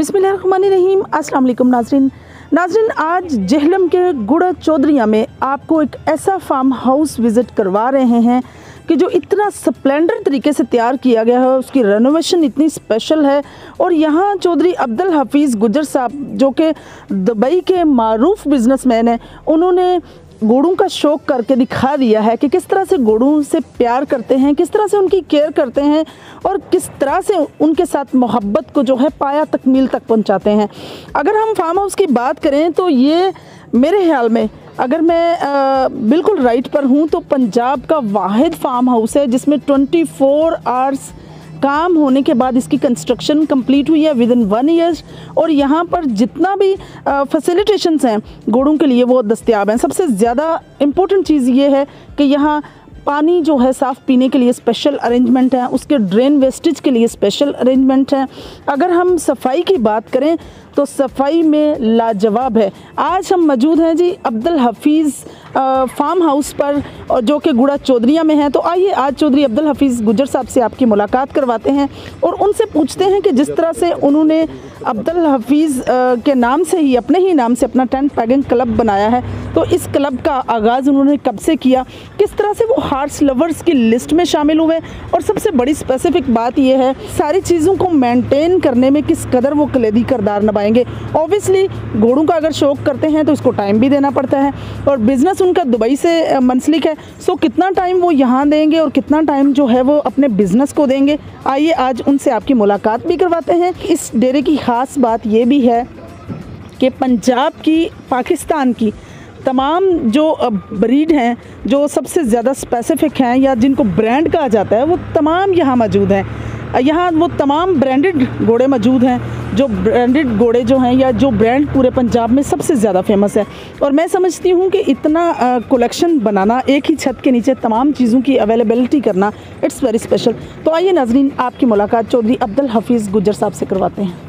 बिस्मिल्लाहिर्रहमानिर्रहीम। अस्सलाम वालेकुम नाज़रीन, आज जेहलम के गुड़ा चौधरिया में आपको एक ऐसा फार्म हाउस विज़िट करवा रहे हैं कि जो इतना स्प्लेंडर तरीके से तैयार किया गया है, उसकी रेनोवेशन इतनी स्पेशल है। और यहाँ चौधरी अब्दुल हफीज़ गुज्जर साहब जो कि दुबई के मारूफ बिजनेसमैन हैं, उन्होंने घोड़ों का शौक़ करके दिखा दिया है कि किस तरह से घोड़ों से प्यार करते हैं, किस तरह से उनकी केयर करते हैं और किस तरह से उनके साथ मोहब्बत को जो है पाया तकमील तक पहुंचाते हैं। अगर हम फार्म हाउस की बात करें तो ये मेरे ख्याल में, अगर मैं बिल्कुल राइट पर हूँ, तो पंजाब का वाहिद फार्म हाउस है जिसमें 24 आवर्स काम होने के बाद इसकी कंस्ट्रक्शन कंप्लीट हुई है विद इन 1 ईयर। और यहाँ पर जितना भी फैसिलिटेशंस हैं घोड़ों के लिए वो दस्तयाब हैं। सबसे ज़्यादा इम्पोर्टेंट चीज़ ये है कि यहाँ पानी जो है साफ़ पीने के लिए स्पेशल अरेंजमेंट है, उसके ड्रेन वेस्टेज के लिए स्पेशल अरेंजमेंट है। अगर हम सफाई की बात करें तो सफाई में लाजवाब है। आज हम मौजूद हैं जी अब्दुल हफीज़ फार्म हाउस पर, और जो कि गुड़ा चौधरिया में है। तो आइए आज चौधरी अब्दुल हफीज़ गुज्जर साहब से आपकी मुलाकात करवाते हैं और उनसे पूछते हैं कि जिस तरह से उन्होंने अब्दुल हफीज़ के नाम से ही, अपने ही नाम से अपना टेंट पैगिंग क्लब बनाया है, तो इस क्लब का आगाज़ उन्होंने कब से किया, किस तरह से वो हार्स लवर्स की लिस्ट में शामिल हुए, और सबसे बड़ी स्पेसिफिक बात यह है सारी चीज़ों को मेंटेन करने में किस कदर वो कलीदी किरदार निभाएंगे। ऑब्वियसली घोड़ों का अगर शौक़ करते हैं तो इसको टाइम भी देना पड़ता है, और बिज़नेस उनका दुबई से मंसलिक है। सो कितना टाइम वो यहाँ देंगे और कितना टाइम जो है वो अपने बिज़नेस को देंगे, आइए आज उनसे आपकी मुलाकात भी करवाते हैं। इस डेरे की ख़ास बात ये भी है कि पंजाब की, पाकिस्तान की तमाम जो ब्रीड हैं, जो सबसे ज़्यादा स्पेसिफिक हैं या जिनको ब्रांड कहा जाता है, वो तमाम यहाँ मौजूद हैं। यहाँ वो तमाम ब्रांडेड घोड़े मौजूद हैं, जो ब्रांडेड घोड़े जो हैं या जो ब्रांड पूरे पंजाब में सबसे ज़्यादा फेमस है। और मैं समझती हूँ कि इतना कलेक्शन बनाना, एक ही छत के नीचे तमाम चीज़ों की अवेलेबिलिटी करना, इट्स वेरी स्पेशल। तो आइए नाजरीन, आपकी मुलाकात चौधरी अब्दुल हफीज़ गुज्जर साहब से करवाते हैं।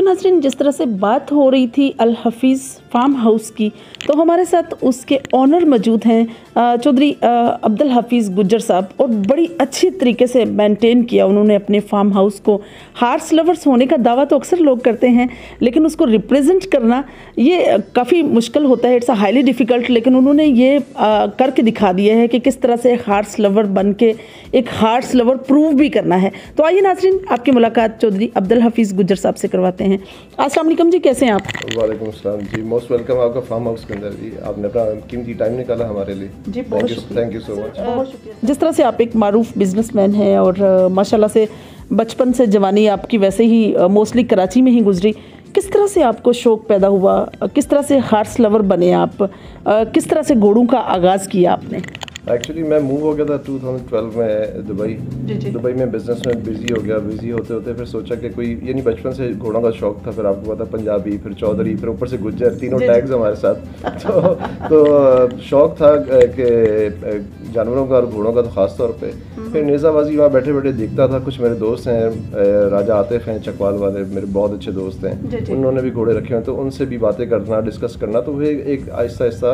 नाज़रीन, जिस तरह से बात हो रही थी अल हफीज़ फार्म हाउस की, तो हमारे साथ उसके ऑनर मौजूद हैं चौधरी अब्दुल हफीज़ गुज्जर साहब, और बड़ी अच्छी तरीके से मेंटेन किया उन्होंने अपने फार्म हाउस को। हार्स लवर्स होने का दावा तो अक्सर लोग करते हैं, लेकिन उसको रिप्रेजेंट करना ये काफ़ी मुश्किल होता है, इट्स अ हाईली डिफ़िकल्ट। लेकिन उन्होंने ये करके दिखा दिया है कि किस तरह से हार्स लवर बन के एक हार्स लवर प्रूव भी करना है। तो आइए नाज़रीन, आपकी मुलाकात चौधरी अब्दुल हफीज़ गुज्जर साहब से करवाते हैं। अस्सलाम वालेकुम जी, कैसे हैं आप? वालेकुम अस्सलाम जी, मोस्ट वेलकम आपका फार्म हाउस के अंदर जी। आपने अपना कीमती टाइम निकाला हमारे लिए जी, थैंक यू सो मच। जिस तरह से आप एक मारूफ बिजनेसमैन हैं और माशाल्लाह से बचपन से जवानी आपकी वैसे ही मोस्टली कराची में ही गुजरी, किस तरह से आपको शौक़ पैदा हुआ, किस तरह से हार्स लवर बने आप, किस तरह से घोड़ों का आगाज़ किया आपने? एक्चुअली मैं मूव हो गया था 2012 में दुबई में बिज़नेस में बिज़ी हो गया। बिज़ी होते होते फिर सोचा कि कोई, यानी बचपन से घोड़ों का शौक़ था। फिर आपको पता पंजाबी, फिर चौधरी, फिर ऊपर से गुज्जर, तीनों टैग्स हमारे साथ। तो शौक़ था कि जानवरों का और घोड़ों का, तो ख़ास तौर पे। फिर नेज़ाबाजी वहाँ बैठे बैठे देखता था। कुछ मेरे दोस्त हैं, राजा आतिफ हैं चकवाल वाले, मेरे बहुत अच्छे दोस्त हैं, उन्होंने भी घोड़े रखे हुए, तो उनसे भी बातें करना, डिस्कस करना। तो फिर एक आहिस्ता आहिस्ता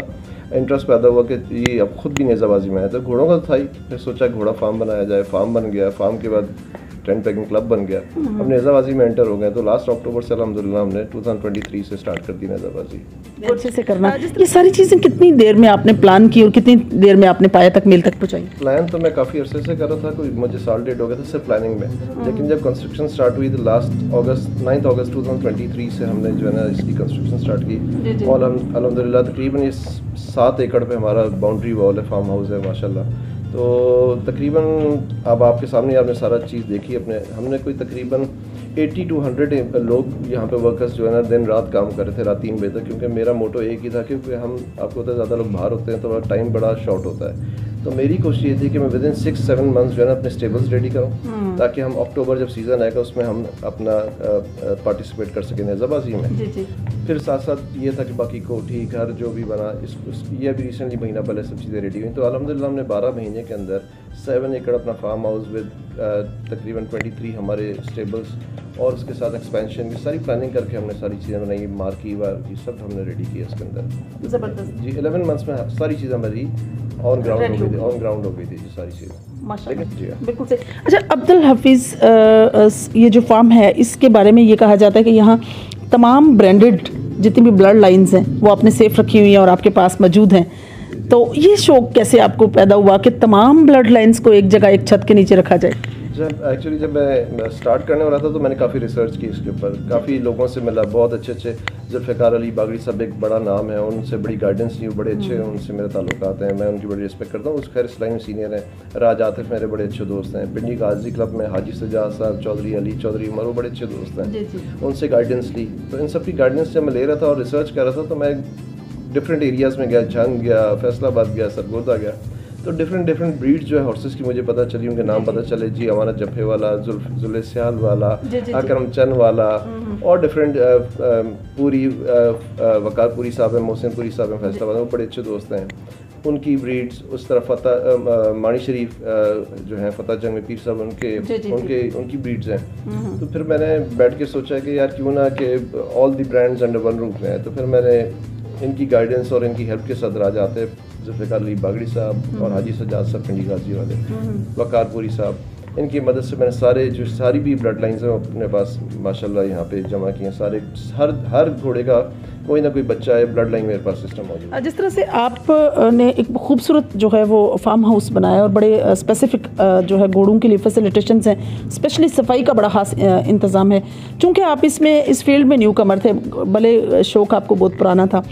इंटरेस्ट पैदा हुआ कि ये अब खुद भी नेज़ाबाजी में आया। तो घोड़ों का था ही, फिर सोचा घोड़ा फार्म बनाया जाए। फार्म बन गया, फार्म के बाद टेंट पैकिंग क्लब बन गया। अब नेज़ाबाजी में एंटर हो गए। तो लास्ट अक्टूबर से अल्हम्दुलिल्लाह हमने 2023 से स्टार्ट कर दी नेज़ाबाजी। अच्छे से करना। ये सारी चीज़ें कितनी देर में आपने प्लान की और कितनी देर में आपने पाया तक मेल तक पहुँचाई? प्लान तो मैं काफ़ी अरसे से कर रहा था, कोई मुझे साल डेढ़ हो गया था सिर्फ प्लानिंग में। लेकिन जब कंस्ट्रक्शन स्टार्ट हुई तो लास्ट 9 अगस्त 2023 से हमने जो है ना इसकी कंस्ट्रक्शन स्टार्ट की। और अल्हम्दुलिल्लाह तकरीबन ये 7 एकड़ पे हमारा बाउंड्री वॉल है, फार्म हाउस है माशाल्लाह। तो तकरीबन अब आपके सामने आपने सारा चीज़ देखी अपने। हमने कोई तकरीबन 80 to 100 लोग यहाँ पे वर्कर्स जो है ना दिन रात काम कर रहे थे, रात 3 बजे तक। क्योंकि मेरा मोटो एक ही था, क्योंकि हम आपको पता है ज़्यादा लोग बाहर होते हैं तो टाइम बड़ा शॉर्ट होता है। तो मेरी कोशिश ये थी कि मैं विदिन 6-7 मंथ्स जो है ना अपने स्टेबल्स रेडी करूँ, ताकि हम अक्टूबर जब सीज़न आएगा उसमें हम अपना पार्टिसिपेट कर सकें नेज़ाबाजी में। फिर साथ साथ ये था कि बाकी कोठी घर जो भी बना ये अभी रिसेंटली महीना पहले सब चीज़ें रेडी हुई। तो अल्हम्दुलिल्लाह हमने 12 महीने के अंदर 7 एकड़ अपना फार्म हाउस विद तकरीबन 23 हमारे स्टेबल्स और उसके साथ एक्सपेंशन की सारी प्लानिंग करके हमने सारी चीज़ें बनाई। मार्की वार्की सब हमने रेडी किया इसके अंदर। ज़बरदस्त जी। 11 मंथ्स में सारी चीज़ें हमारी ऑन ग्राउंड हो गई थी जी, सारी चीज़ें माशाल्लाह, बिल्कुल सही। अच्छा अब्दुल हफीज़, ये जो फार्म है इसके बारे में ये कहा जाता है कि यहाँ तमाम ब्रांडेड जितनी भी ब्लड लाइंस हैं वो आपने सेफ रखी हुई हैं और आपके पास मौजूद हैं। तो ये शौक़ कैसे आपको पैदा हुआ कि तमाम ब्लड लाइंस को एक जगह एक छत के नीचे रखा जाए? जब मैं स्टार्ट करने वाला था तो मैंने काफ़ी रिसर्च की इसके ऊपर, काफ़ी लोगों से मिला, बहुत अच्छे जुल्फ़िकार अली बागड़ी साहब एक बड़ा नाम है, उनसे बड़ी गाइडेंस ली, बड़े अच्छे उनसे मेरे ताल्लुकात हैं, मैं उनकी बड़ी रिस्पेक्ट करता हूँ। उस खैर इस लाइन में सीनियर हैं। राज आतिफ मेरे बड़े अच्छे दोस्त हैं। पिंडी गाजी क्लब में हाजी सजाद साहब, चौधरी अली चौधरी उमर, वो बड़े अच्छे दोस्त हैं, उनसे गाइडेंस ली। तो इन सब की गाइडेंस जब मैं ले रहा था और रिसर्च कर रहा था तो मैं डिफरेंट एरियाज़ में गया, झंग गया, फैसलाबाद गया, सरगोदा गया। तो डिफरेंट ब्रीड जो है हॉर्सेस की मुझे पता चली, उनके नाम पता चले जी। हमारा जफे वाला, जुल्ले सियाल वाला, अकरम चंद वाला, और डिफरेंट पूरी वकारपुरी साहब हैं, मोहसिनपुरी साहब हैं फैसलाबाद, वो बड़े अच्छे दोस्त हैं। उनकी ब्रीड्स उस तरफ मानी शरीफ जो हैं फतेह जंग में पीर साहब, उनकी ब्रीड्स हैं। तो फिर मैंने बैठ के सोचा कि यार क्यों ना कि all the brands under one roof में है। तो फिर मैंने इनकी गाइडेंस और इनकी हेल्प के साथ राजा आते जुल्फ़िकार अली बागड़ी साहब और हाजी सजाद साहब पिंडी गाजी वाले, वकारपुरी साहब, इनकी मदद से मैंने सारी भी ब्लड लाइन्स हैं अपने पास माशाल्लाह यहाँ पे जमा किए हैं। सारे हर घोड़े का कोई ना कोई बच्चा है, ब्लड लाइन मेरे पास सिस्टम मौजूद है। जिस तरह से आपने एक खूबसूरत जो है वो फार्म हाउस बनाया और बड़े स्पेसिफिक जो है घोड़ों के लिए फैसिलिटेशंस हैं, स्पेशली सफाई का बड़ा खास इंतज़ाम है। चूँकि आप इस फील्ड में न्यू कमर थे, भले शौक़ आपको बहुत पुराना था,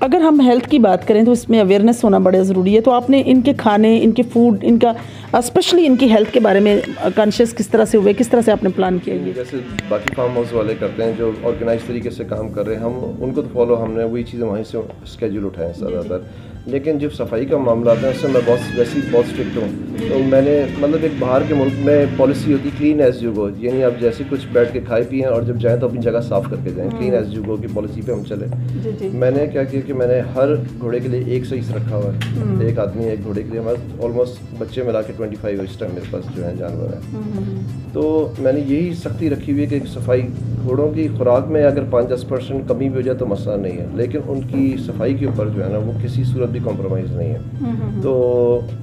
अगर हम हेल्थ की बात करें तो इसमें अवेयरनेस होना बड़ा ज़रूरी है। तो आपने इनके खाने, इनके फूड, इनका स्पेशली इनकी हेल्थ के बारे में कॉन्शियस किस तरह से हुए, किस तरह से आपने प्लान किया? ये जैसे बाकी फार्म हाउस वाले करते हैं जो ऑर्गेनाइज तरीके से काम कर रहे हैं, हम उनको तो फॉलो, हमने वही चीज़ें वहीं से स्केड्यूल उठाए हैं ज़्यादातर। लेकिन जब सफाई का मामला आता है उससे मैं वैसे ही बहुत स्ट्रिक्ट हूँ। तो मैंने मतलब एक बाहर के मुल्क में पॉलिसी होती क्लीन एज यू गो, यानी आप जैसे कुछ बैठ के खाए पिए और जब जाएँ तो अपनी जगह साफ़ करके जाएँ, क्लीन एज यू गो की पॉलिसी पे हम चले। मैंने क्या किया कि मैंने हर घोड़े के लिए एक सही रखा हुआ है, एक आदमी एक घोड़े के लिए, हमारे ऑलमोस्ट बच्चे मिला के 25 इस टाइम मेरे पास जो है जानवर है। तो मैंने यही सख्ती रखी हुई है कि सफाई, घोड़ों की खुराक में अगर 5-10% कमी भी हो जाए तो मसला नहीं है, लेकिन उनकी सफाई के ऊपर जो है ना वो किसी सूरत भी कॉम्प्रोमाइज़ नहीं है। तो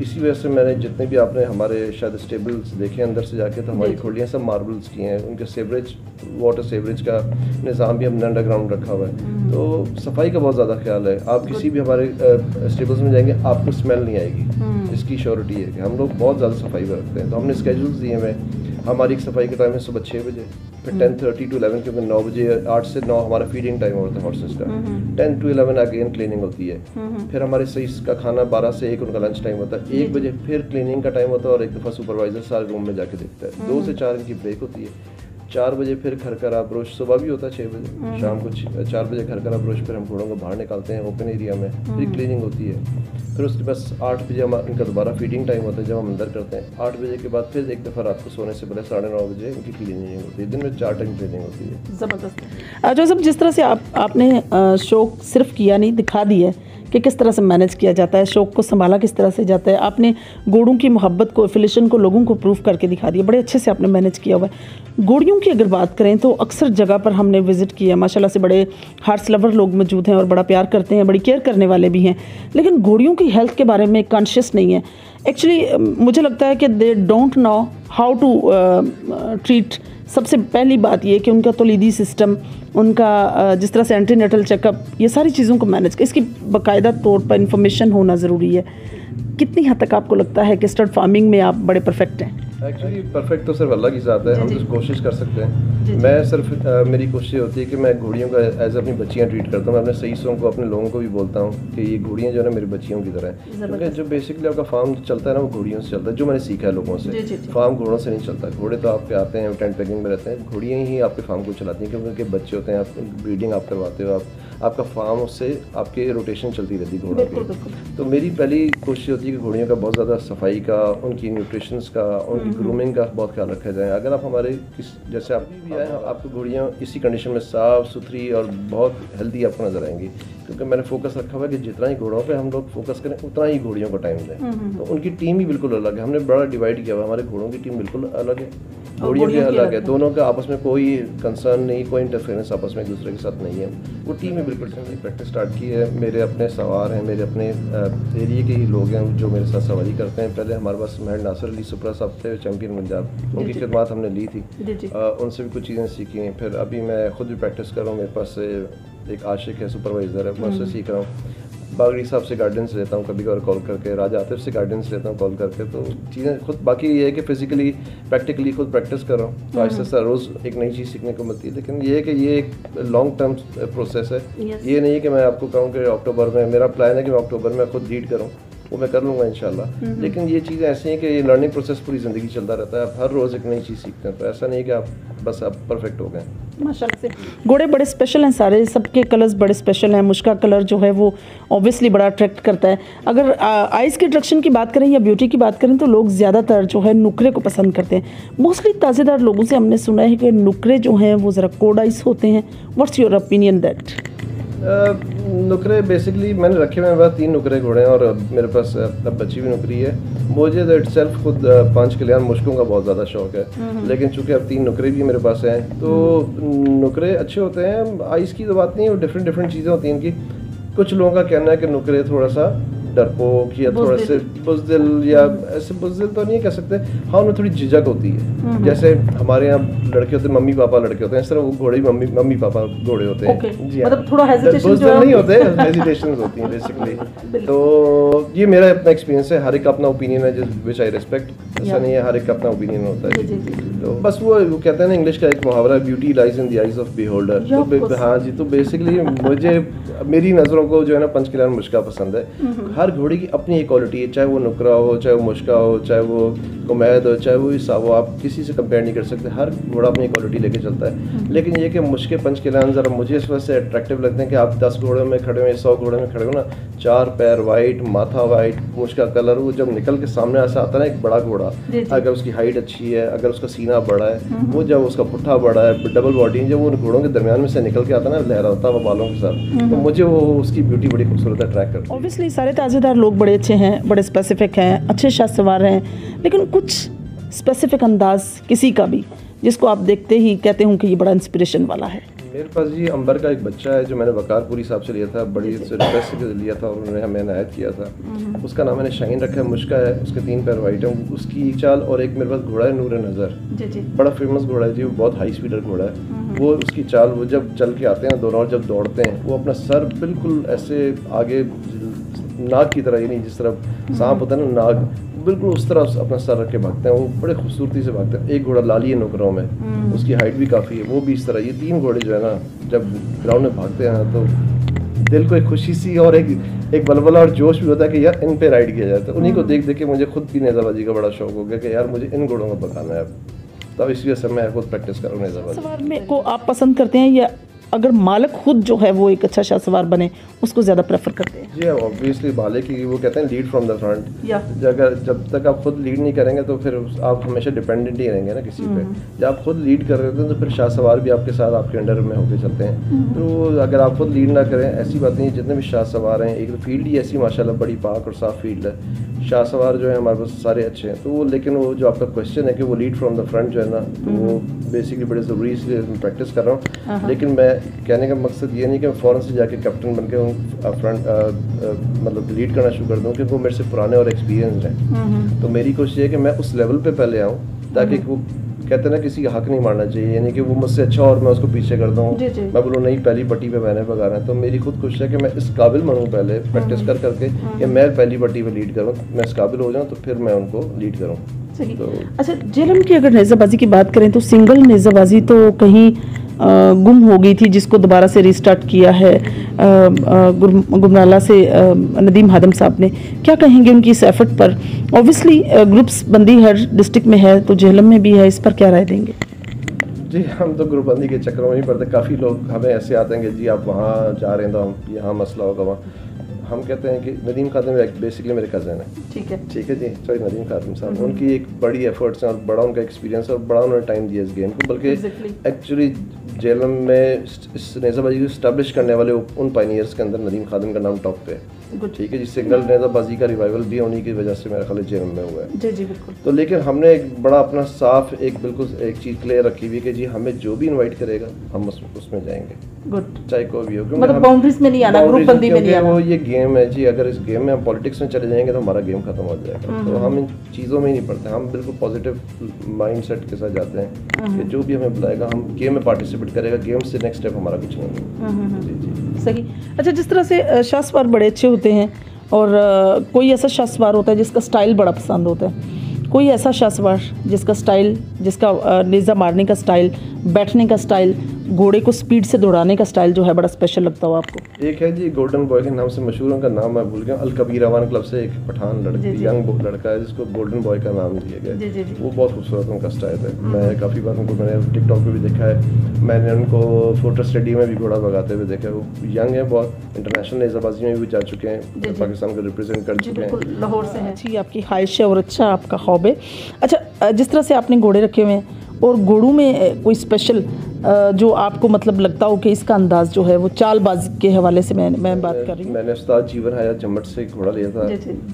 इसी वजह से मैंने जितने भी आपने हमारे शायद स्टेबल्स देखे अंदर से जाके, तो हमारी खोलियाँ सब मार्बल्स की हैं, उनके सेवरेज, वाटर सेवरेज का निज़ाम भी हमने अंडरग्राउंड रखा हुआ है। तो सफाई का बहुत ज़्यादा ख्याल है। आप किसी भी हमारे स्टेबल्स में जाएंगे आपको स्मेल नहीं आएगी, इसकी श्योरिटी है कि हम लोग बहुत ज़्यादा सफाई में रखते हैं। तो हमने स्केड्यूल्स दिए हुए, हमारी एक सफाई का टाइम है सुबह 6 बजे, फिर 10:30 to 11, क्योंकि 9 बजे 8 से 9 हमारा फीडिंग टाइम होता है हॉर्सेस का, 10 to 11 अगेन क्लीनिंग होती है। फिर हमारे सही का खाना 12 से 1 उनका लंच टाइम होता है, 1 बजे फिर क्लीनिंग का टाइम होता है और एक दफ़ा सुपरवाइजर सारे रूम में जाके देखता है। 2 से 4 इनकी ब्रेक होती है। 4 बजे फिर घर का राब्रोश, सुबह भी होता है 6 बजे, शाम को 4 बजे घर का राब्रोश, फिर हम घोड़ों को बाहर निकालते हैं ओपन एरिया में, फिर क्लीनिंग होती है। फिर उसके बाद 8 बजे हम इनका दोबारा फीडिंग टाइम होता है जब हम अंदर करते हैं। 8 बजे के बाद फिर एक दफ़ा रात को सोने से पहले 9:30 बजे इनकी क्लीनिंग होती है। दिन में 4 टाइम क्लीनिंग होती है। ज़बरदस्त। जो सब जिस तरह से आपने शौक सिर्फ किया नहीं, दिखा दी है कि किस तरह से मैनेज किया जाता है, शौक को संभाला किस तरह से जाता है। आपने घोड़ों की मोहब्बत को, एफिलेशन को लोगों को प्रूफ करके दिखा दिया, बड़े अच्छे से आपने मैनेज किया हुआ है। घोड़ियों की अगर बात करें तो अक्सर जगह पर हमने विज़िट किया, माशाल्लाह से बड़े हार्स लवर लोग मौजूद हैं और बड़ा प्यार करते हैं, बड़ी केयर करने वाले भी हैं, लेकिन घोड़ियों की हेल्थ के बारे में कॉन्शियस नहीं है। एक्चुअली मुझे लगता है कि they don't know how to treat. सबसे पहली बात ये कि उनका तौलीदी सिस्टम, उनका जिस तरह से एंटीनेटल चेकअप, ये सारी चीज़ों को मैनेज कर, इसकी बाकायदा तौर पर इंफॉर्मेशन होना ज़रूरी है। कितनी हद तक आपको लगता है कि स्टड फार्मिंग में आप बड़े परफेक्ट हैं? एक्चुअली परफेक्ट तो सिर्फ अल्लाह की ज़ात है, हम तो कोशिश कर सकते हैं। मैं सिर्फ मेरी कोशिश होती है कि मैं घोड़ियों का एज अपनी बच्चियाँ ट्रीट करता हूँ। मैं अपने सईसों को, अपने लोगों को भी बोलता हूँ कि ये घोड़ियाँ जो है ना मेरी बच्चियों की तरह है, क्योंकि जो बेसिकली आपका फार्म चलता है ना वो घोड़ियों से चलता है, जो मैंने सीखा है लोगों से। फार्म घोड़ों से नहीं चलता। घोड़े तो आपके आते हैं, टेंट पैकिंग में रहते हैं, घोड़ियाँ ही आपके फार्म को चलाती हैं, क्योंकि उनके बच्चे होते हैं, आप ब्रीडिंग आप करवाते हो, आपका फार्म उससे आपके रोटेशन चलती रहती है घोड़ों की। तो मेरी पहली कोशिश होती है कि घोड़ियों का बहुत ज़्यादा सफाई का, उनकी न्यूट्रिशंस का, उनकी ग्रूमिंग का बहुत ख्याल रखा जाए। अगर आप हमारे जैसे आप भी आए, आपको घोड़ियाँ इसी कंडीशन में साफ़ सुथरी और बहुत हेल्दी आपको नज़र आएंगी, क्योंकि मैंने फोकस रखा हुआ है कि जितना ही घोड़ों पे हम लोग फोकस करें उतना ही घोड़ियों को टाइम दें। तो उनकी टीम ही बिल्कुल अलग है, हमने बड़ा डिवाइड किया हुआ है। हमारे घोड़ों की टीम बिल्कुल अलग है, घोड़ियों की अलग है, दोनों का आपस में कोई कंसर्न नहीं, कोई इंटरफेरेंस आपस में एक दूसरे के साथ नहीं है। वो टीम ही बिल्कुल प्रैक्टिस स्टार्ट की है। मेरे अपने सवार हैं, मेरे अपने एरिए के ही लोग हैं जो मेरे साथ सवारी करते हैं। पहले हमारे पास महर नासिर अली सुपरा साहब थे, चैम्पियन पंजाब, उनकी खिदमत हमने ली थी, उनसे भी कुछ चीज़ें सीखी हैं। फिर अभी मैं खुद भी प्रैक्टिस कर रहा हूँ, मेरे पास एक आशिक है, सुपरवाइज़र है, मैं उससे सीख रहा हूँ। बागड़ी साहब से गाइडेंस लेता हूँ कभी कभार कॉल करके, राजा आतिफ से गाइडेंस लेता हूँ कॉल करके। तो चीज़ें खुद, बाकी ये है कि फिजिकली प्रैक्टिकली खुद प्रैक्टिस कर रहा हूँ, तो आहिस्ता आहिस्ता रोज़ एक नई चीज़ सीखने को मिलती है। लेकिन ये है कि ये एक लॉन्ग टर्म प्रोसेस है। ये नहीं है कि मैं आपको कहूँ कि अक्टूबर में, मेरा प्लान है कि मैं अक्टूबर में खुद लीड करूँ, वो मैं कर लूँगा इंशाल्लाह। लेकिन ये चीज़ें ऐसी हैं कि ये लर्निंग प्रोसेस पूरी ज़िंदगी चलता रहता है, आप हर रोज़ एक नई चीज़ सीखते हैं। तो ऐसा नहीं कि आप बस आप परफेक्ट हो गए। माशाल्लाह से घोड़े बड़े स्पेशल हैं सारे, सबके कलर्स बड़े स्पेशल हैं। मुश्का कलर जो है वो ऑब्वियसली बड़ा अट्रैक्ट करता है। अगर आइज़ के अट्रैक्शन की बात करें या ब्यूटी की बात करें तो लोग ज़्यादातर जो है नुकरे को पसंद करते हैं। मोस्टली ताज़ेदार लोगों से हमने सुना है कि नुकरे जो हैं वो ज़रा कोड आइस होते हैं। What's your opinion that? नुकरे बेसिकली मैंने रखे हुए हैं, बस 3 नुकरे घोड़े हैं और मेरे पास अब बच्ची भी नुकरी है। मुझे तो इटसेल्फ खुद 5 कल्याण मुश्कों का बहुत ज़्यादा शौक है, लेकिन चूंकि अब 3 नुकरे भी मेरे पास हैं तो नुकरे अच्छे होते हैं। आइस की तो बात नहीं है, डिफरेंट चीज़ें होती हैं इनकी। कुछ लोगों का कहना है कि नुकरे थोड़ा सा डरपोक या थोड़ा से बुज़दिल, या ऐसे बुज़दिल तो नहीं कह सकते, हाँ उनमें थोड़ी झिझक होती है। जैसे हमारे यहाँ लड़के होते हैं, मम्मी पापा लड़के होते हैं, इस तरह वो घोड़े मम्मी पापा घोड़े होते हैं। जी मतलब थोड़ा हेजिटेशन जो है नहीं होते, हेजिटेशन होती हैं बेसिकली। तो ये मेरा अपना एक्सपीरियंस है, हर एक का अपना ओपिनियन है विच आई रिस्पेक्ट। ऐसा नहीं है, हर एक का अपना ओपिनियन होता है। तो बस वो कहते हैं ना, इंग्लिश का एक मुहावरा, beauty lies in the eyes of beholder. तो हाँ जी, तो बेसिकली मुझे, मेरी नज़रों को जो है ना पंच कल्याण मुश्का पसंद है। हर घोड़े की अपनी एक क्वालिटी है, चाहे वो नुकरा हो, चाहे वो मुश्का हो, चाहे वो कुमैद हो, चाहे वो ईसा हो, आप किसी से कंपेयर नहीं कर सकते। हर घोड़ा अपनी क्वालिटी लेके चलता है। लेकिन ये कि मुश्के पंच के लान ज़रा मुझे इस वजह से अट्रैक्टिव लगते हैं कि आप 10 घोड़ों में खड़े हुए, 100 घोड़े में खड़े हो ना, 4 पैर वाइट, माथा वाइट, मुश्क का कलर, वो जब निकल के सामने ऐसा आता है ना एक बड़ा घोड़ा, अगर उसकी हाइट अच्छी है, अगर उसका सीना बड़ा है, वो जब उसका पुट्ठा बड़ा है, डबल बॉडी, जब वो घोड़ों के दरमियान में से निकल के आता है ना, लहराता हुआ बालों के साथ, तो मुझे वो उसकी ब्यूटी बड़ी खूबसूरत अट्रैक्ट करती है। ऑब्वियसली सारे ताज़ेदार लोग बड़े अच्छे हैं, बड़े स्पेसिफिक हैं, अच्छे शाह सवार हैं, लेकिन कुछ स्पेसिफिक अंदाज किसी का भी जिसको आप देखते ही कहते हो कि ये बड़ा इंस्पिरेशन वाला है। मेरे पास जी अंबर का एक बच्चा है जो मैंने वकारपुरी साहब से लिया था, बड़ी से रिक्वेस्ट से लिया था और उन्होंने हमें इनायत किया था। उसका नाम मैंने शाहीन रखा है, मुश्का है, उसके 3 पैर वाइट है, उसकी चाल, और एक मेरे पास घोड़ा है नूर नज़र, बड़ा फेमस घोड़ा है जी, वो बहुत हाई स्पीडर घोड़ा है। वो उसकी चाल, वो जब चल के आते हैं दोनों और जब दौड़ते हैं, वो अपना सर बिल्कुल ऐसे आगे नाग की तरह, यानी जिस तरह सांप होता है ना नाग, बिल्कुल उस तरह अपना सर रख के भागते हैं। वो बड़े खूबसूरती से भागते हैं। एक घोड़ा लाली है नुकरों में, उसकी हाइट भी काफ़ी है, वो भी इस तरह। ये 3 घोड़े जो है ना जब ग्राउंड में भागते हैं तो दिल को एक खुशी सी और एक बलबला और जोश भी होता है कि यार इन पे राइड किया जाए। तो उन्हीं को देख देख के मुझे खुद भी नेज़ाबाजी का बड़ा शौक हो गया कि यार मुझे इन घोड़ों को पकाना है अब। तब इस वजह से मैं खुद प्रैक्टिस कर रहा हूँ नेज़ाबाजी। सवार में को आप पसंद करते हैं या अगर मालिक खुद जो है वो एक अच्छा शाह सवार बने उसको ज़्यादा प्रेफर करते हैं? जी ऑब्वियसली मालिक की, वो कहते हैं लीड फ्रॉम द फ्रंट। अगर जब तक आप खुद लीड नहीं करेंगे तो फिर आप हमेशा डिपेंडेंट ही रहेंगे ना किसी पे। जब आप खुद लीड कर रहे होते हैं तो फिर शाह सवार भी आपके साथ आपके अंडर में होकर चलते हैं। तो अगर आप खुद लीड ना करें, ऐसी बात नहीं, जितने भी शाह सवार हैं, एक तो फील्ड ही ऐसी माशाल्लाह बड़ी पाक और साफ फील्ड है, शाह सवार जो है हमारे पास सारे अच्छे हैं। तो वो, लेकिन वो जो आपका क्वेश्चन है कि वो लीड फ्रॉम द फ्रंट जो है ना, तो वो बेसिकली बड़े ज़रूरी, इसलिए प्रैक्टिस कर रहा हूँ। लेकिन मैं कहने का मकसद ये नहीं कि मैं फ़ौरन से जाके कैप्टन बन के फ्रंट मतलब लीड करना शुरू कर दूँ, क्योंकि वो मेरे से पुराने और एक्सपीरियंस हैं। तो मेरी कोशिश है कि मैं उस लेवल पे पहले आऊँ, ताकि वो कहते हैं ना किसी का हक नहीं मारना चाहिए, यानी कि वो मुझसे अच्छा और मैं उसको पीछे कर दूँ, मैं बोलूँ नहीं पहली पट्टी पे मैंने भगाना है। तो मेरी खुद कोशिश है कि मैं इस काबिल बनूँ पहले प्रैक्टिस कर करके कि मैं पहली पट्टी पे लीड करूँ, मैं इस काबिल हो जाऊँ तो फिर मैं उनको लीड करूँ। तो अच्छा, जेलम की अगर नेज़ाबाजी की बात करें तो सिंगल नेज़ाबाजी तो कहीं गुम हो गई थी, जिसको दोबारा से रिस्टार्ट किया है गुमनाला से नदीम हादम साहब ने। क्या कहेंगे उनकी इस एफर्ट पर? ऑब्वियसली ग्रुप्स बंदी हर डिस्ट्रिक्ट में है, तो जेहलम में भी है, इस पर क्या राय देंगे? जी हम तो ग्रुप बंदी के चक्कर में नहीं पड़ते। काफ़ी लोग हमें ऐसे आते हैं कि जी आप वहाँ जा रहे हैं तो हम यहाँ मसला होगा वहाँ। हम कहते हैं कि नदीम खादिम बेसिकली मेरे कज़न है। ठीक है जी, सॉरी नदीम खादिम साहब, उनकी एक बड़ी एफर्ट्स हैं और बड़ा उनका एक्सपीरियंस और बड़ा उन्होंने टाइम दिया इस गेम को। बल्कि एक्चुअली जेलम में इस नेज़ाबाजी को इस्टेब्लिश करने वाले उन पायनियर्स के अंदर नदीम खादिम का नाम टॉप पे है। ठीक है जी, सिंगल नेज़ाबाजी का रिवाइवल भी उन्हीं की वजह से मेरा ख्याल जेलम में हुआ है। जी बिल्कुल। तो लेकिन हमने एक बड़ा अपना साफ एक बिल्कुल एक चीज़ क्लियर रखी हुई है कि जी हमें जो भी इनवाइट करेगा हम उसमें जाएंगे, चाहे कोई भी हो, मतलब बाउंड्रीज में नहीं आना, ग्रुप बंदी में नहीं आना। वो ये गेम है जी, अगर इस गेम में हम पॉलिटिक्स में चले जाएंगे तो हमारा गेम खत्म हो जाएगा। तो हम इन चीज़ों में ही नहीं पड़ते, हम बिल्कुल पॉजिटिव माइंड सेट के साथ जाते हैं कि जो भी हमें बुलाएगा हम गेम में पार्टिसिपेट करेगा, गेम से नेक्स्ट स्टेप हमारा कुछ नहीं। जी जी सही। अच्छा, जिस तरह से शाह सवार बड़े अच्छे होते हैं और कोई ऐसा शाह सवार होता है जिसका स्टाइल बड़ा पसंद होता है, कोई ऐसा शाह सवार जिसका स्टाइल, जिसका नेज़ा मारने का स्टाइल, बैठने का स्टाइल, घोड़े को स्पीड से दौड़ाने का स्टाइल जो है बड़ा स्पेशल लगता हो आपको? एक है जी गोल्डन बॉय के नाम से मशहूर, उनका नाम मैं भूल गया, अल कबीर अवान क्लब से एक पठान यंग लड़का है जिसको गोल्डन बॉय का नाम दिया गया। वो बहुत खूबसूरत उनका स्टाइल है। मैं काफ़ी बार उनको मैंने टिकटॉक पे भी देखा है, मैंने उनको फोर्ट्रेस स्टेडियम में भी घोड़ा भगाते हुए देखा है। वो यंग है बहुत, इंटरनेशनल नेज़ाबाजी में भी जा चुके हैं, पाकिस्तान को रिप्रेजेंट कर चुके हैं। लाहौर से है। अच्छी आपकी ख्वाहिश है और अच्छा आपका ख्वाब है। अच्छा, जिस तरह से आपने घोड़े रखे हुए हैं और घोड़ों में कोई स्पेशल जो आपको मतलब लगता हो कि इसका अंदाज जो है वो चालबाज के हवाले से मैं बात कर रही हूँ। मैंने उस्ताद जीवन हयात जम्मट से एक घोड़ा लिया था,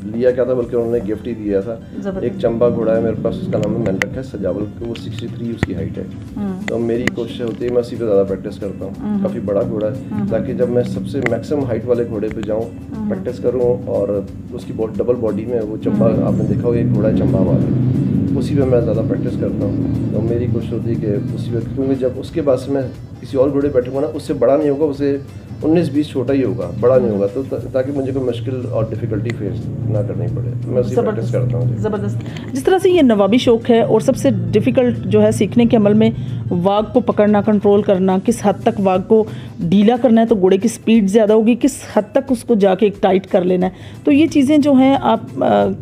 लिया क्या था बल्कि उन्होंने गिफ्ट ही दिया था। एक चंबा घोड़ा है मेरे पास, उसका नाम मैंने रखा है सजावल, वो 63 उसकी हाइट है। तो मेरी कोशिश होती है मैं उसी पे ज़्यादा प्रैक्टिस करता हूँ। काफ़ी बड़ा घोड़ा है ताकि जब मैं सबसे मैक्सिमम हाइट वाले घोड़े पे जाऊँ, प्रैक्टिस करूँ और उसकी डबल बॉडी में वो चंबा, आपने देखा होगा एक घोड़ा है चंबा वाला, उसी पे मैं ज़्यादा प्रैक्टिस करता हूँ। तो मेरी कोशिश होती है कि उसी पे, क्योंकि जब उसके जिसके पास मैं किसी और घोड़े बैठूंगा ना, उससे बड़ा नहीं होगा, उसे 19-20 छोटा ही होगा, बड़ा नहीं होगा, तो ताकि मुझे कोई मुश्किल और डिफ़िकल्टी फेस ना करनी पड़े। मैं उसी प्रैक्टिस करता हूँ। ज़बरदस्त। जिस तरह से ये नवाबी शौक़ है और सबसे डिफ़िकल्ट जो है सीखने के अमल में वाग को पकड़ना, कंट्रोल करना, किस हद तक वाग को ढीला करना है तो घोड़े की स्पीड ज़्यादा होगी, किस हद तक उसको जाके एक टाइट कर लेना है, तो ये चीज़ें जो हैं आप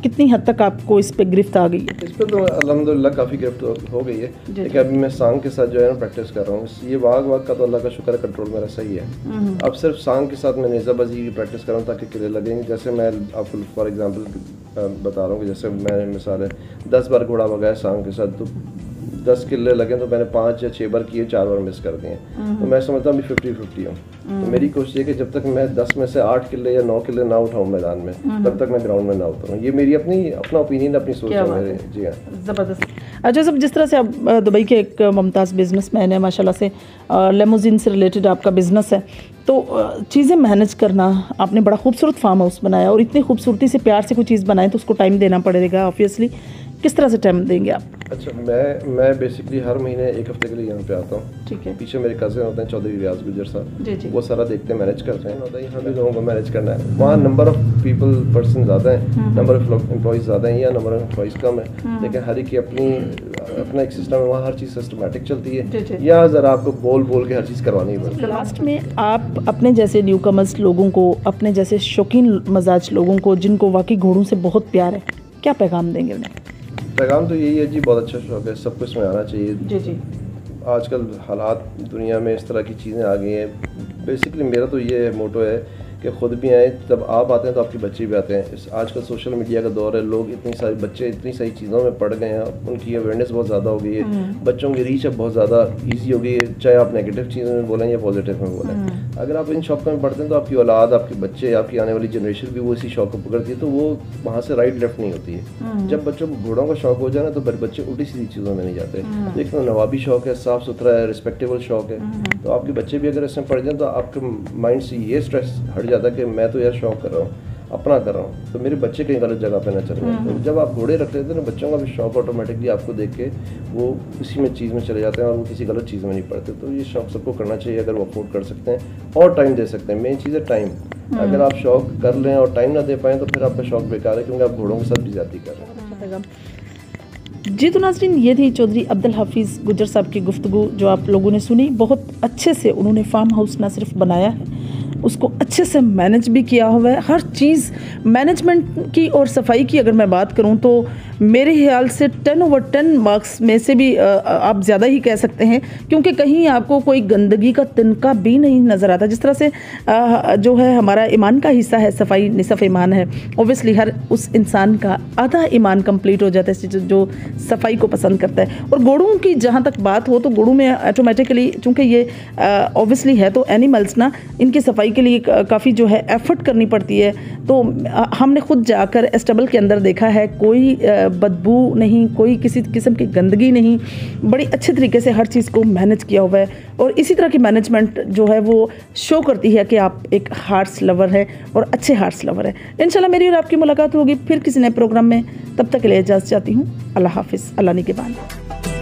कितनी हद तक आपको इस पर गिरफ्त आ गई है? इस पर तो अल्हम्दुलिल्लाह काफ़ी गिरफ्त हो गई है, लेकिन अभी मैं सांग के साथ जो है ना प्रैक्टिस कर रहा हूँ। ये वाग का तो अल्लाह का शुक्र है कंट्रोल मेरा सही है। अब सिर्फ सांग के साथ मैं नेज़ाबाजी की प्रैक्टिस कर रहा हूँ ताकि किले लगेंगे। जैसे मैं आपको फॉर एग्जांपल बता रहा हूँ कि जैसे मैं मिसाल है 10 बार घोड़ा भगाया सांग के साथ, तो 10 किले लगे तो मैंने 5 या 6 बार किए, 4 बार मिस कर दिए, तो मैं समझता हूँ 50-50 हूँ। तो मेरी कोशिश है कि जब तक मैं 10 में से 8 किले या 9 किले ना उठाऊँ मैदान में, तब तक मैं ग्राउंड में ना उतरूँ। ये मेरी अपना ओपिनियन, अपनी सोच है मेरे। जी हाँ, ज़बरदस्त। अच्छा साहब, जिस तरह से आप दुबई के एक मुमताज़ बिजनेसमैन है माशाल्लाह से, लेमोजिन से रिलेटेड आपका बिज़नेस है, तो चीज़ें मैनेज करना, आपने बड़ा खूबसूरत फार्म हाउस बनाया और इतनी खूबसूरती से प्यार से कोई चीज़ बनाए तो उसको टाइम देना पड़ेगा ऑब्वियसली। किस तरह से टाइम देंगे आप? अच्छा, मैं बेसिकली हर महीने 1 हफ्ते के लिए यहाँ पे आता हूँ। ठीक है। पीछे मेरे कज़न होते हैं चौधरी रियाज गुजर साहब, जी। वो सारा देखते हैं, मैनेज करते हैं। होता है यहाँ भी लोगों को मैनेज करना है। वहाँ नंबर ऑफ पर्सन ज़्यादा है, नंबर ऑफ एम्प्लॉइज़ ज़्यादा हैं, या नंबर ऑफ एम्प्लॉइज़ कम है, लेकिन हर एक की अपना एक सिस्टम है। वहाँ हर चीज़ सिस्टमेटिक चलती है। या ज़रा आपको बोल के हर चीज़ करवानी पड़ती है। लास्ट में आप अपने जैसे न्यू कमर्स लोगों को, अपने जैसे शौकीन मजाज लोगों को जिनको वाकई घोड़ों से बहुत प्यार है, क्या पैगाम देंगे उन्हें? पैगाम तो यही है जी, बहुत अच्छा शौक है, सब कुछ में आना चाहिए। जी। आजकल हालात दुनिया में इस तरह की चीज़ें आ गई हैं। बेसिकली मेरा तो ये मोटो है कि ख़ुद भी आए, जब आप आते हैं तो आपके बच्चे भी आते हैं। आजकल सोशल मीडिया का दौर है, लोग बच्चे इतनी सारी चीज़ों में पड़ गए हैं, उनकी अवेयरनेस बहुत ज़्यादा हो गई है, बच्चों की रीच अब बहुत ज़्यादा ईजी हो गई है, चाहे आप नेगेटिव चीज़ों में बोलें या पॉजिटिव में बोलें। अगर आप इन शौक़ों में पढ़ते हैं तो आपकी औलाद, आपके बच्चे, आपकी आने वाली जनरेशन भी वो इसी शौक़ को पकड़ती है, तो वो वहाँ से राइट लेफ्ट नहीं होती है। जब बच्चों को घोड़ों का शौक़ हो जाए ना, तो बच्चे उल्टी सीधी चीज़ों में नहीं जाते। एक तो नवाबी शौक़ है, साफ़ सुथरा है, रिस्पेक्टेबल शौक़ है, तो आपके बच्चे भी अगर इसमें पढ़ जाएँ तो आपके माइंड से ये स्ट्रेस हट जाता है कि मैं तो यार शौक़ कर रहा हूँ, अपना कर रहा हूँ, तो मेरे बच्चे कहीं गलत जगह पे ना चल रहे। तो जब आप घोड़े रख लेते हैं ना, बच्चों का भी शौक़ ऑटोमेटिकली आपको देख के वो उसी में चीज़ में चले जाते हैं और वो किसी गलत चीज़ में नहीं पड़ते। तो ये शौक़ सबको करना चाहिए अगर वो अफोर्ड कर सकते हैं और टाइम दे सकते हैं। मेन चीज़ है टाइम। अगर आप शौक़ कर लें और टाइम ना दे पाएँ तो फिर आपका शौक़ बेकार है, क्योंकि आप घोड़ों के साथ भी ज़्यादती कर रहे हैं। जी तो नाज़रीन, ये थी चौधरी अब्दुल हाफिज़ गुजर साहब की गुफ्तगू जो आप लोगों ने सुनी। बहुत अच्छे से उन्होंने फार्म हाउस ना सिर्फ बनाया है, उसको अच्छे से मैनेज भी किया हुआ है। हर चीज़ मैनेजमेंट की और सफाई की अगर मैं बात करूं तो मेरे ख्याल से 10/10 मार्क्स में से भी आप ज़्यादा ही कह सकते हैं, क्योंकि कहीं आपको कोई गंदगी का तिनका भी नहीं नज़र आता। जिस तरह से जो है हमारा ईमान का हिस्सा है, सफाई निसफ ईमान है, ओबियसली हर उस इंसान का आधा ईमान कंप्लीट हो जाता है जो सफाई को पसंद करता है। और घोड़ों की जहाँ तक बात हो तो घोड़ों में ऑटोमेटिकली, चूँकि ये ओबियसली है तो एनिमल्स ना, इनकी सफाई के लिए काफ़ी जो है एफर्ट करनी पड़ती है। तो हमने खुद जाकर एस्टेबल के अंदर देखा है, कोई बदबू नहीं, कोई किसी किस्म की गंदगी नहीं, बड़ी अच्छे तरीके से हर चीज़ को मैनेज किया हुआ है। और इसी तरह की मैनेजमेंट जो है वो शो करती है कि आप एक हार्स लवर है और अच्छे हार्स लवर है। इंशाल्लाह मेरी और आपकी मुलाकात होगी फिर किसी नए प्रोग्राम में। तब तक के लिए इजाज़त चाहती हूँ। अल्लाह हाफिज़, अल्लाह निगहबान।